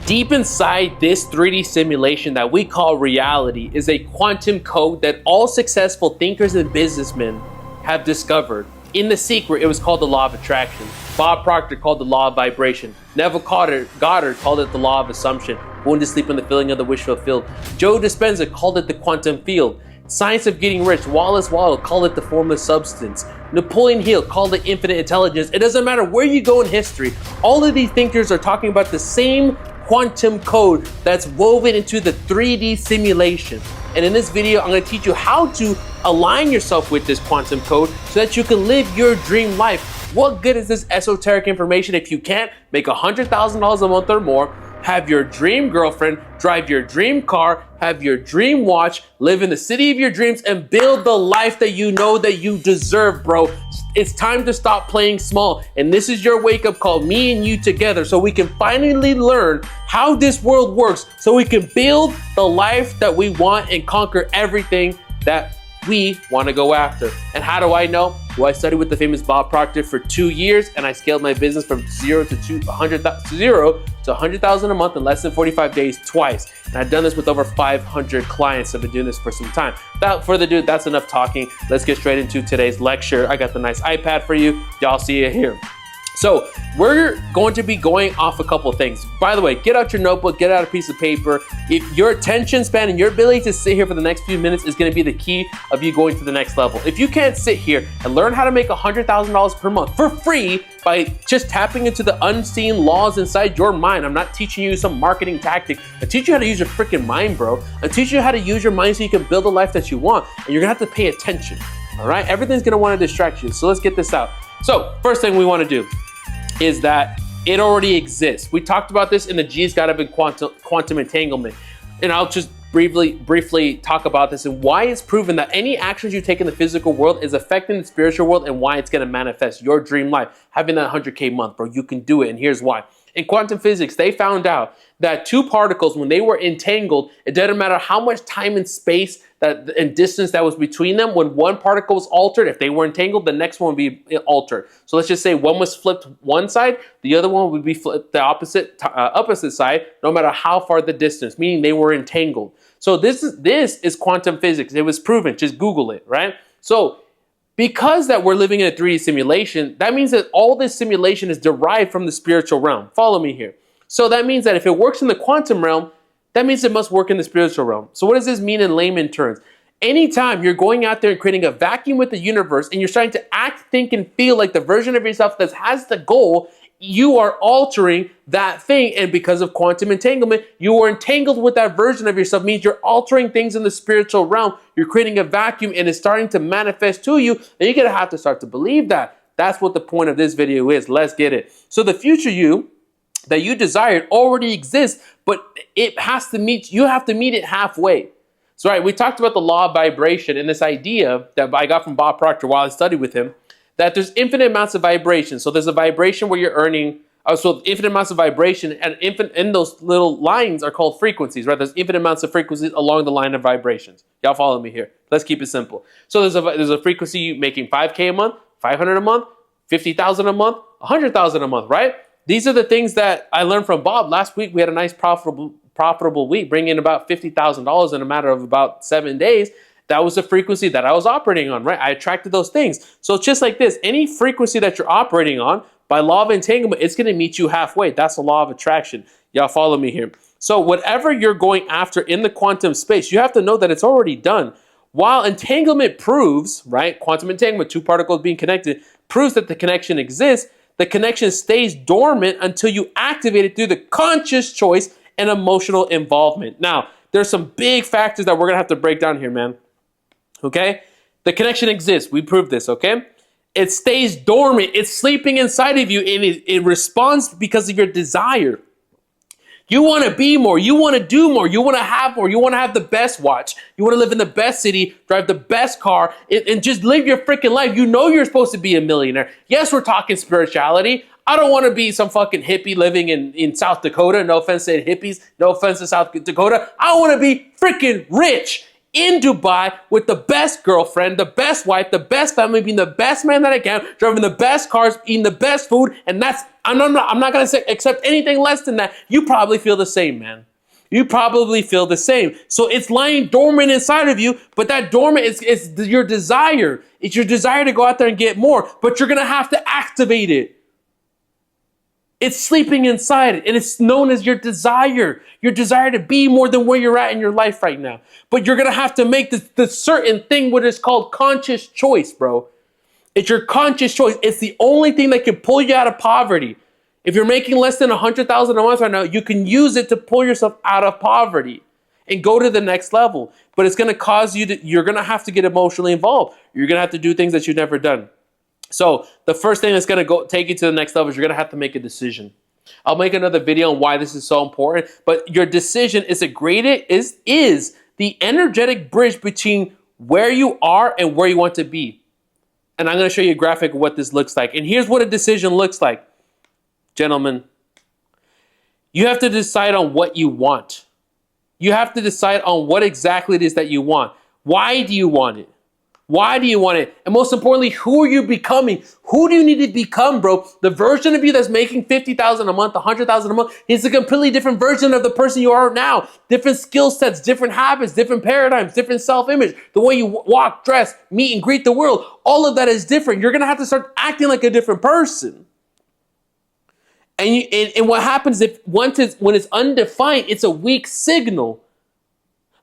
Deep inside this 3D simulation that we call reality is a quantum code that all successful thinkers and businessmen have discovered. In The Secret, it was called the law of attraction. Bob Proctor called it the law of vibration. Neville Goddard called it the law of assumption. Going to sleep on the feeling of the wish fulfilled. Joe Dispenza called it the quantum field. Science of Getting Rich, Wallace Waddle called it the formless substance. Napoleon Hill called it infinite intelligence. It doesn't matter where you go in history, all of these thinkers are talking about the same quantum code that's woven into the 3D simulation. And in this video, I'm going to teach you how to align yourself with this quantum code so that you can live your dream life. What good is this esoteric information if you can't make $100,000 a month or more, have your dream girlfriend, drive your dream car, have your dream watch, live in the city of your dreams, and build the life that you know that you deserve, bro? It's time to stop playing small. And this is your wake-up call, me and you together, so we can finally learn how this world works, so we can build the life that we want and conquer everything that we want to go after. And how do I know? Well, I studied with the famous Bob Proctor for 2 years, and I scaled my business from zero to 100,000 a month in less than 45 days twice. And I've done this with over 500 clients. I've been doing this for some time. Without further ado, that's enough talking. Let's get straight into today's lecture. I got the nice iPad for you. Y'all see it here. So we're going to be going off a couple of things. By the way, get out your notebook, get out a piece of paper. If your attention span and your ability to sit here for the next few minutes is going to be the key of you going to the next level. If you can't sit here and learn how to make $100,000 per month for free by just tapping into the unseen laws inside your mind, I'm not teaching you some marketing tactic. I teach you how to use your freaking mind, bro. I teach you how to use your mind so you can build the life that you want. And you're going to have to pay attention. All right? Everything's going to want to distract you. So let's get this out. So first thing we want to do is that it already exists. We talked about this in the G's Got Up in quantum entanglement. And I'll just briefly talk about this and why it's proven that any actions you take in the physical world is affecting the spiritual world and why it's going to manifest your dream life. Having that 100K month, bro, you can do it. And here's why. In quantum physics, they found out that two particles, when they were entangled, it doesn't matter how much time and space and distance that was between them. When one particle was altered, if they were entangled, the next one would be altered. So let's just say one was flipped one side, the other one would be flipped the opposite side, no matter how far the distance, meaning they were entangled. So this is quantum physics. It was proven. Just Google it, right? So because that we're living in a 3D simulation, that means that all this simulation is derived from the spiritual realm. Follow me here. So that means that if it works in the quantum realm, that means it must work in the spiritual realm. So what does this mean in layman terms? Anytime you're going out there and creating a vacuum with the universe and you're starting to act, think, and feel like the version of yourself that has the goal, you are altering that thing. And because of quantum entanglement, you are entangled with that version of yourself. It means you're altering things in the spiritual realm. You're creating a vacuum and it's starting to manifest to you. And you're going to have to start to believe that. That's what the point of this video is. Let's get it. So the future you that you desired already exists, but it has to meet, you have to meet it halfway. So right, we talked about the law of vibration and this idea that I got from Bob Proctor while I studied with him, that there's infinite amounts of vibration. So there's a vibration where you're earning, so infinite amounts of vibration, and in those little lines are called frequencies, right? There's infinite amounts of frequencies along the line of vibrations. Y'all follow me here. Let's keep it simple. So there's a frequency making 5K a month, 500 a month, 50,000 a month, 100,000 a month, right? These are the things that I learned from Bob. Last week, we had a nice profitable week, bringing in about $50,000 in a matter of about 7 days. That was the frequency that I was operating on, right? I attracted those things. So it's just like this. Any frequency that you're operating on, by law of entanglement, it's going to meet you halfway. That's the law of attraction. Y'all follow me here. So whatever you're going after in the quantum space, you have to know that it's already done. While entanglement proves, right, quantum entanglement, two particles being connected, proves that the connection exists, the connection stays dormant until you activate it through the conscious choice and emotional involvement. Now, there's some big factors that we're going to have to break down here, man. Okay? The connection exists. We proved this, okay? It stays dormant. It's sleeping inside of you, and it responds because of your desire. You want to be more. You want to do more. You want to have more. You want to have the best watch. You want to live in the best city, drive the best car, and just live your freaking life. You know you're supposed to be a millionaire. Yes, we're talking spirituality. I don't want to be some fucking hippie living in South Dakota. No offense to hippies. No offense to South Dakota. I want to be freaking rich in Dubai with the best girlfriend, the best wife, the best family, being the best man that I can, driving the best cars, eating the best food, and I'm not going to accept anything less than that. You probably feel the same, man. You probably feel the same. So it's lying dormant inside of you, but that dormant is your desire. It's your desire to go out there and get more, but you're going to have to activate it. It's sleeping inside, and it's known as your desire to be more than where you're at in your life right now. But you're going to have to make the certain thing, what is called conscious choice, bro. It's your conscious choice. It's the only thing that can pull you out of poverty. If you're making less than $100,000 a month right now, you can use it to pull yourself out of poverty and go to the next level. But it's going to cause you're going to have to get emotionally involved. You're going to have to do things that you've never done. So the first thing that's going to take you to the next level is you're going to have to make a decision. I'll make another video on why this is so important, but your decision is the energetic bridge between where you are and where you want to be. And I'm going to show you a graphic of what this looks like. And here's what a decision looks like. Gentlemen, you have to decide on what you want. You have to decide on what exactly it is that you want. Why do you want it? Why do you want it? And most importantly, who are you becoming? Who do you need to become, bro? The version of you that's making $50,000 a month, $100,000 a month is a completely different version of the person you are now. Different skill sets, different habits, different paradigms, different self-image. The way you walk, dress, meet, and greet the world. All of that is different. You're going to have to start acting like a different person. And what happens when it's undefined, it's a weak signal.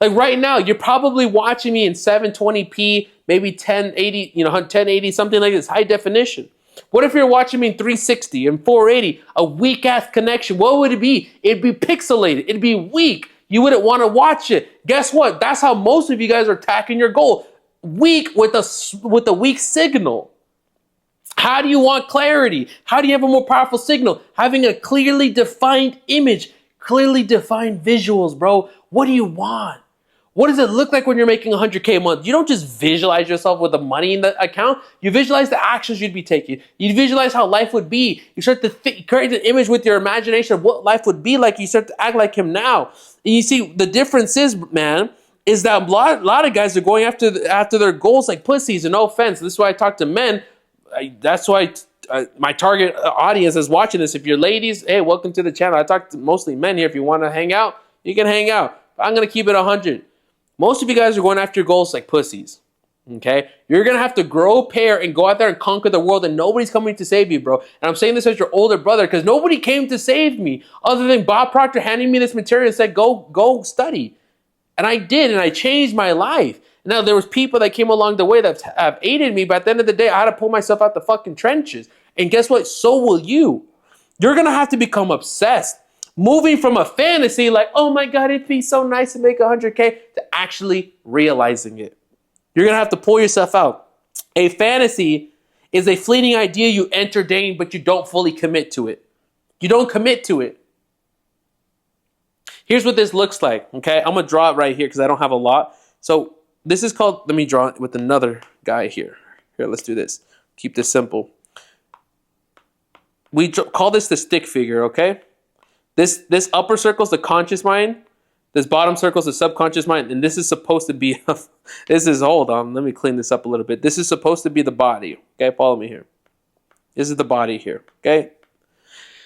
Like right now, you're probably watching me in 720p, maybe 1080, 1080, something like this, high definition. What if you're watching me in 360 and 480, a weak ass connection? What would it be? It'd be pixelated. It'd be weak. You wouldn't want to watch it. Guess what? That's how most of you guys are attacking your goal. Weak with a weak signal. How do you want clarity? How do you have a more powerful signal? Having a clearly defined image, clearly defined visuals, bro. What do you want? What does it look like when you're making 100K a month? You don't just visualize yourself with the money in the account. You visualize the actions you'd be taking. You visualize how life would be. You start to create an image with your imagination of what life would be like. You start to act like him now. And you see, the difference is, man, is that a lot of guys are going after their goals like pussies. And no offense, this is why I talk to men. That's why my target audience is watching this. If you're ladies, hey, welcome to the channel. I talk to mostly men here. If you want to hang out, you can hang out. I'm going to keep it 100. Most of you guys are going after your goals like pussies, okay? You're going to have to grow a pair and go out there and conquer the world, and nobody's coming to save you, bro. And I'm saying this as your older brother because nobody came to save me other than Bob Proctor handing me this material and said, go study. And I did, and I changed my life. Now, there was people that came along the way that have aided me, but at the end of the day, I had to pull myself out the fucking trenches. And guess what? So will you. You're going to have to become obsessed. Moving from a fantasy like, oh my God, it'd be so nice to make 100K to actually realizing it. You're going to have to pull yourself out. A fantasy is a fleeting idea you entertain, but you don't fully commit to it. You don't commit to it. Here's what this looks like, okay? I'm going to draw it right here because I don't have a lot. So this is called, let me draw it with another guy here. Here, let's do this. Keep this simple. We call this the stick figure, okay? This upper circle is the conscious mind. This bottom circle is the subconscious mind. And this is supposed to be, hold on, let me clean this up a little bit. This is supposed to be the body, okay? Follow me here. This is the body here, okay?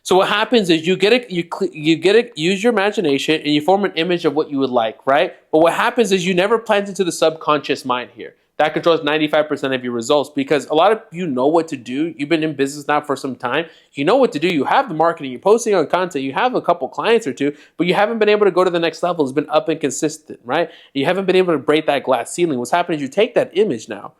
So what happens is you use your imagination and you form an image of what you would like, right? But what happens is you never plant into the subconscious mind here. That controls 95% of your results because a lot of you know what to do. You've been in business now for some time. You know what to do. You have the marketing. You're posting on content. You have a couple clients or two, but you haven't been able to go to the next level. It's been up and consistent, right? You haven't been able to break that glass ceiling. What's happening is you take that image now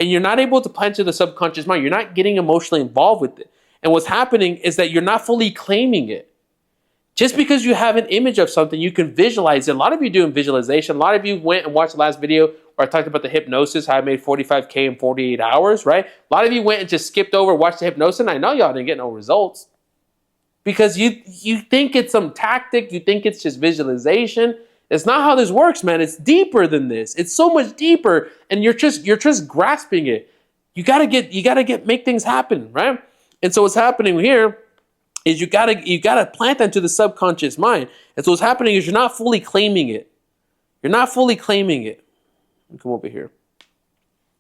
and you're not able to plant to the subconscious mind. You're not getting emotionally involved with it. And what's happening is that you're not fully claiming it. Just because you have an image of something, you can visualize it. A lot of you doing visualization. A lot of you went and watched the last video where I talked about the hypnosis, how I made 45K in 48 hours, right? A lot of you went and just skipped over, watched the hypnosis, and I know y'all didn't get no results. Because you think it's some tactic, you think it's just visualization. It's not how this works, man. It's deeper than this. It's so much deeper, and you're just grasping it. You gotta make things happen, right? And so what's happening here is you gotta plant that into the subconscious mind. And so what's happening is you're not fully claiming it. You're not fully claiming it. Come over here.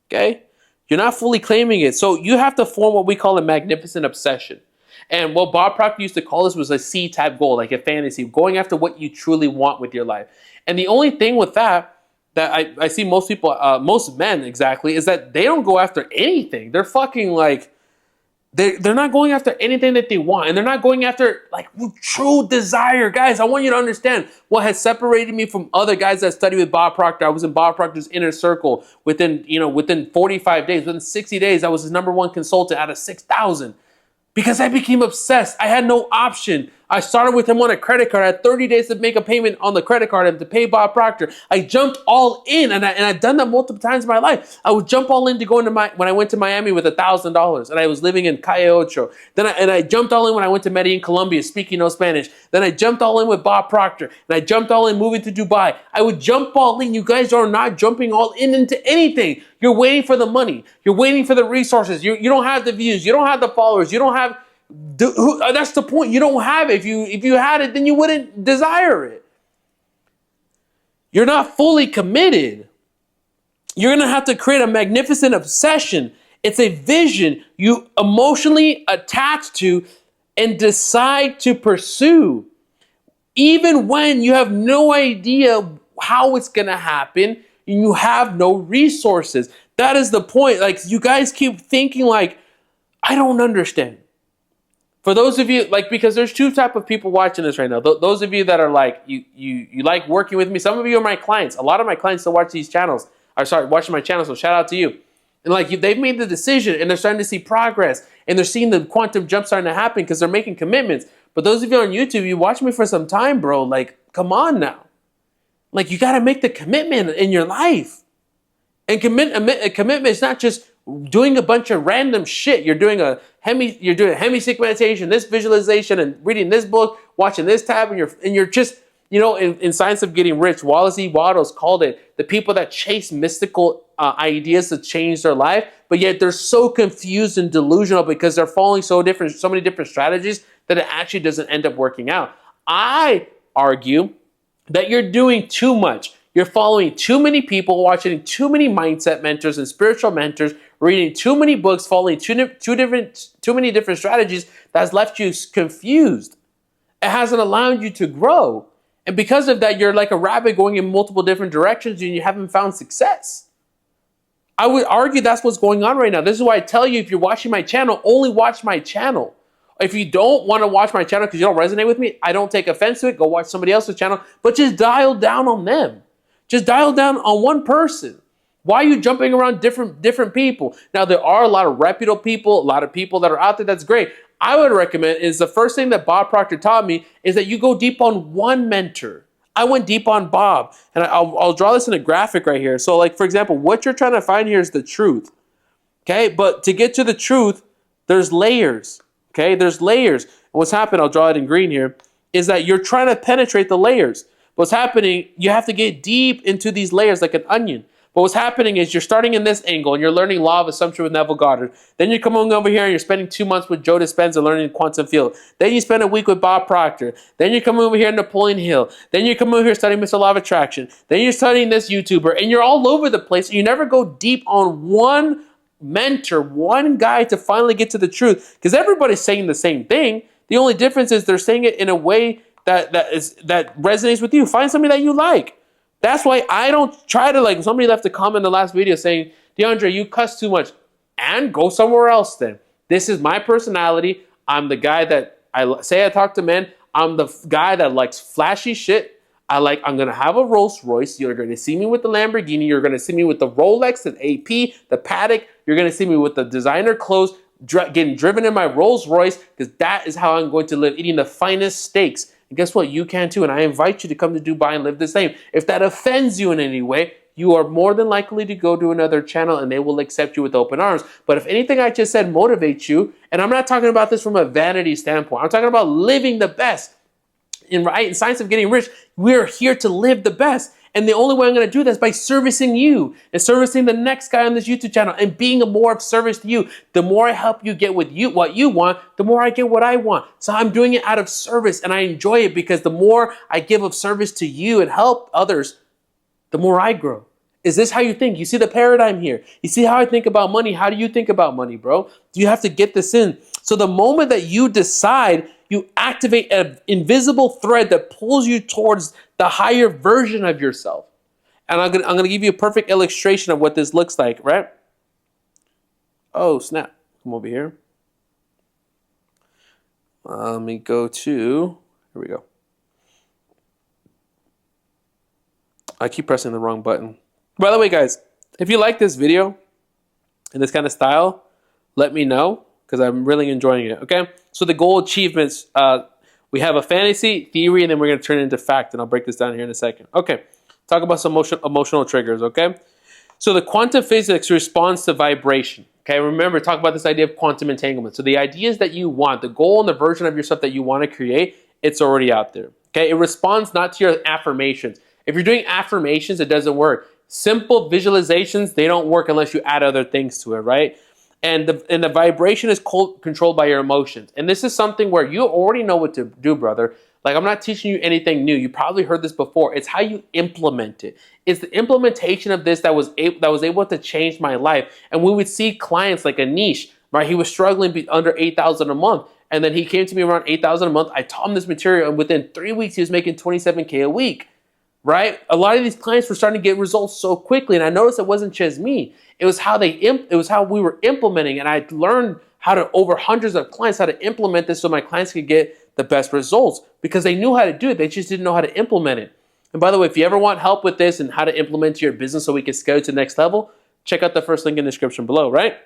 Okay? You're not fully claiming it. So you have to form what we call a magnificent obsession. And what Bob Proctor used to call this was a C-type goal, like a fantasy, going after what you truly want with your life. And the only thing with that I see most people, most men exactly, is that they don't go after anything. They're fucking like, they're not going after anything that they want. And they're not going after like true desire. Guys, I want you to understand what has separated me from other guys that study with Bob Proctor. I was in Bob Proctor's inner circle within 45 days, within 60 days, I was his #1 consultant out of 6,000. Because I became obsessed. I had no option. I started with him on a credit card. I had 30 days to make a payment on the credit card and to pay Bob Proctor. I jumped all in, and I've done that multiple times in my life. I would jump all in to go into when I went to Miami with $1,000, and I was living in Calle Ocho. Then I jumped all in when I went to Medellin, Colombia, speaking no Spanish. Then I jumped all in with Bob Proctor, and I jumped all in moving to Dubai. I would jump all in. You guys are not jumping all in into anything. You're waiting for the money. You're waiting for the resources. You don't have the views. You don't have the followers. You don't have. That's the point. You don't have it. If you had it, then you wouldn't desire it. You're not fully committed. You're going to have to create a magnificent obsession. It's a vision you emotionally attach to and decide to pursue, even when you have no idea how it's going to happen and you have no resources. That is the point. Like, you guys keep thinking like, I don't understand. For those of you, like, because there's two type of people watching this right now. Those of you that are like, you like working with me. Some of you are my clients. A lot of my clients still watch these channels. Watching my channel, so shout out to you. And like, they've made the decision and they're starting to see progress. And they're seeing the quantum jump starting to happen because they're making commitments. But those of you on YouTube, you watch me for some time, bro. Like, come on now. Like, you got to make the commitment in your life. And commitment is not just doing a bunch of random shit. You're doing a hemi-sync meditation, this visualization, and reading this book, watching this tab, and you're just, in Science of Getting Rich, Wallace E. Wattles called it the people that chase mystical ideas to change their life, but yet they're so confused and delusional because they're following so many different strategies that it actually doesn't end up working out. I argue that you're doing too much. You're following too many people, watching too many mindset mentors and spiritual mentors, reading too many books, following too many different strategies that has left you confused. It hasn't allowed you to grow. And because of that, you're like a rabbit going in multiple different directions and you haven't found success. I would argue that's what's going on right now. This is why I tell you, if you're watching my channel, only watch my channel. If you don't want to watch my channel because you don't resonate with me, I don't take offense to it. Go watch somebody else's channel, but just dial down on them. Just dial down on one person. Why are you jumping around different people? Now, there are a lot of reputable people, a lot of people that are out there. That's great. I would recommend is the first thing that Bob Proctor taught me is that you go deep on one mentor. I went deep on Bob, and I'll draw this in a graphic right here. So, like, for example, what you're trying to find here is the truth. Okay, but to get to the truth, there's layers. Okay, there's layers. And what's happened, I'll draw it in green here, is that you're trying to penetrate the layers. What's happening, you have to get deep into these layers like an onion. But what's happening is you're starting in this angle and you're learning law of assumption with Neville Goddard. Then you're coming over here and you're spending 2 months with Joe Dispenza learning quantum field. Then you spend a week with Bob Proctor. Then you come over here Napoleon Hill. Then you come over here studying Mr. Law of Attraction. Then you're studying this YouTuber and you're all over the place. You never go deep on one mentor, one guy to finally get to the truth. Because everybody's saying the same thing. The only difference is they're saying it in a way that resonates with you. Find somebody that you like. That's why I don't try to, like, somebody left a comment in the last video saying, DeAndre, you cuss too much. And go somewhere else then. This is my personality. I'm the guy that I talk to men. I'm the guy that likes flashy shit. I'm going to have a Rolls Royce. You're going to see me with the Lamborghini. You're going to see me with the Rolex, the AP, the Patek. You're going to see me with the designer clothes, getting driven in my Rolls Royce, because that is how I'm going to live, eating the finest steaks. And guess what? You can too. And I invite you to come to Dubai and live the same. If that offends you in any way, you are more than likely to go to another channel and they will accept you with open arms. But if anything I just said motivates you, and I'm not talking about this from a vanity standpoint, I'm talking about living the best. In Science of Getting Rich, we're here to live the best. And the only way I'm going to do that is by servicing you and servicing the next guy on this YouTube channel and being more of service to you. The more I help you get what you want, the more I get what I want. So I'm doing it out of service and I enjoy it because the more I give of service to you and help others, the more I grow. Is this how you think? You see the paradigm here. You see how I think about money? How do you think about money, bro? Do you have to get this in? So the moment that you decide, you activate an invisible thread that pulls you towards the higher version of yourself. And I'm gonna give you a perfect illustration of what this looks like, right? Oh, snap. Come over here. Let me go to, here we go. I keep pressing the wrong button. By the way, guys, if you like this video and this kind of style, let me know because I'm really enjoying it, okay? So the goal achievements, we have a fantasy, theory, and then we're going to turn it into fact, and I'll break this down here in a second. Okay, talk about some emotional triggers, okay? So the quantum physics responds to vibration, okay? Remember, talk about this idea of quantum entanglement. So the ideas that you want, the goal and the version of yourself that you want to create, it's already out there, okay? It responds not to your affirmations. If you're doing affirmations, it doesn't work. Simple visualizations, they don't work unless you add other things to it, right? And the vibration is controlled by your emotions. And this is something where you already know what to do, brother. Like, I'm not teaching you anything new. You probably heard this before. It's how you implement it. It's the implementation of this that was able to change my life. And we would see clients like Anish, right? He was struggling under $8,000 a month. And then he came to me around $8,000 a month. I taught him this material, and within 3 weeks, he was making $27K a week. Right? A lot of these clients were starting to get results so quickly, and I noticed it wasn't just me. It was how we were implementing, and I learned how to, over hundreds of clients, how to implement this so my clients could get the best results because they knew how to do it. They just didn't know how to implement it. And by the way, if you ever want help with this and how to implement your business so we can scale to the next level, check out the first link in the description below, right?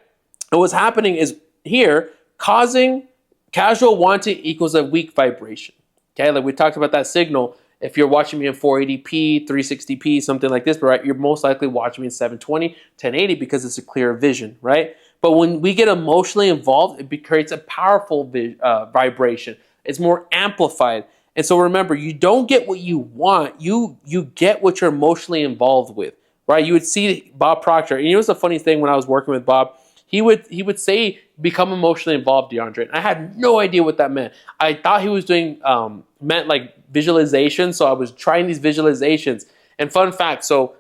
And what's happening is here, causing casual wanting equals a weak vibration. Okay, like we talked about that signal. If you're watching me in 480p, 360p, something like this, right, you're most likely watching me in 720, 1080 because it's a clearer vision, right? But when we get emotionally involved, it creates a powerful vibration. It's more amplified. And so remember, you don't get what you want. You get what you're emotionally involved with, right? You would see Bob Proctor. And it was a funny thing when I was working with Bob. He would say, become emotionally involved, DeAndre. And I had no idea what that meant. I thought he was doing, meant like visualization. So I was trying these visualizations. And fun fact, so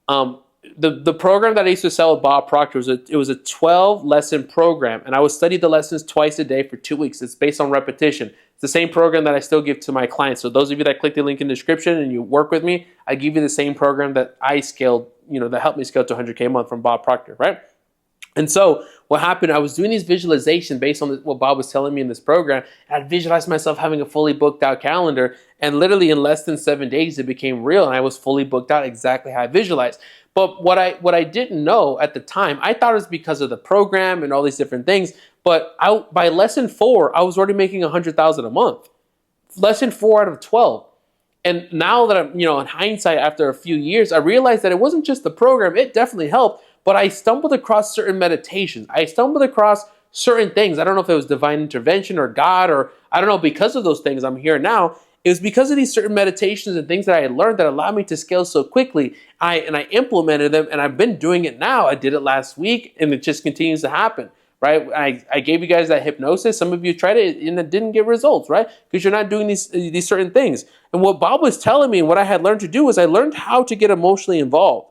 the program that I used to sell with Bob Proctor, it was a 12-lesson program. And I would study the lessons twice a day for 2 weeks. It's based on repetition. It's the same program that I still give to my clients. So those of you that click the link in the description and you work with me, I give you the same program that I scaled, that helped me scale to 100K a month from Bob Proctor, right? And so what happened, I was doing these visualizations based on what Bob was telling me in this program. And I'd visualize myself having a fully booked out calendar. And literally in less than 7 days, it became real. And I was fully booked out exactly how I visualized. But what I didn't know at the time, I thought it was because of the program and all these different things. But by lesson 4, I was already making $100,000 a month. Lesson 4 out of 12. And now that I'm, in hindsight, after a few years, I realized that it wasn't just the program. It definitely helped. But I stumbled across certain meditations. I stumbled across certain things. I don't know if it was divine intervention or God, or I don't know, because of those things I'm here now. It was because of these certain meditations and things that I had learned that allowed me to scale so quickly. I implemented them, and I've been doing it now. I did it last week, and it just continues to happen, right? I gave you guys that hypnosis. Some of you tried it, and it didn't get results, right? Because you're not doing these certain things. And what Bob was telling me and what I had learned to do was I learned how to get emotionally involved.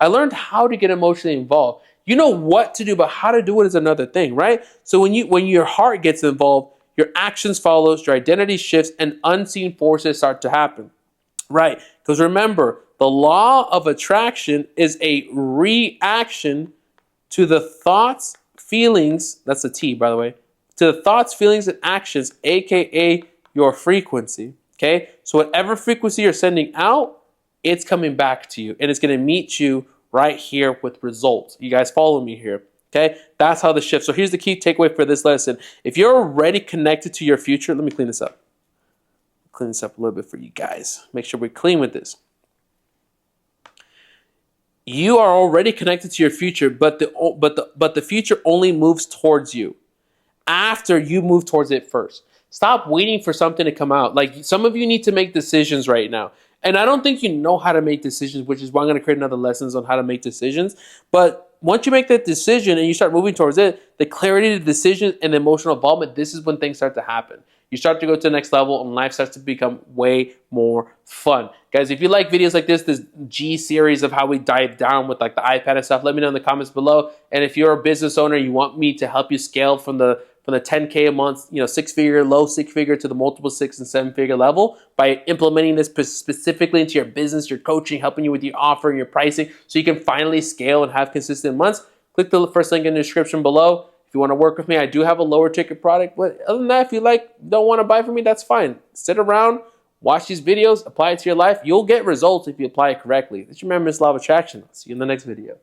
I learned how to get emotionally involved. You know what to do, but how to do it is another thing, right? So when your heart gets involved, your actions follows, your identity shifts, and unseen forces start to happen, right? Because remember, the law of attraction is a reaction to the thoughts, feelings, that's a T, by the way, to the thoughts, feelings, and actions, aka your frequency, okay? So whatever frequency you're sending out, it's coming back to you, and it's going to meet you right here with results. You guys follow me here, okay? That's how the shift. So here's the key takeaway for this lesson. If you're already connected to your future, let me clean this up. Clean this up a little bit for you guys. Make sure we're clean with this. You are already connected to your future, but the future only moves towards you after you move towards it first. Stop waiting for something to come out. Like, some of you need to make decisions right now. And I don't think you know how to make decisions, which is why I'm going to create another lessons on how to make decisions. But once you make that decision and you start moving towards it, the clarity, the decision, and the emotional involvement, this is when things start to happen. you start to go to the next level and life starts to become way more fun. Guys, if you like videos like this G series of how we dive down with like the iPad and stuff, let me know in the comments below. And if you're a business owner, you want me to help you scale from the 10K a month, six-figure, low six-figure to the multiple 6- and 7-figure level by implementing this specifically into your business, your coaching, helping you with your offer and your pricing so you can finally scale and have consistent months, click the first link in the description below. If you want to work with me, I do have a lower ticket product. But other than that, if you don't want to buy from me, that's fine. Sit around, watch these videos, apply it to your life. You'll get results if you apply it correctly. This is your Millionaire Law of Attraction. I'll see you in the next video.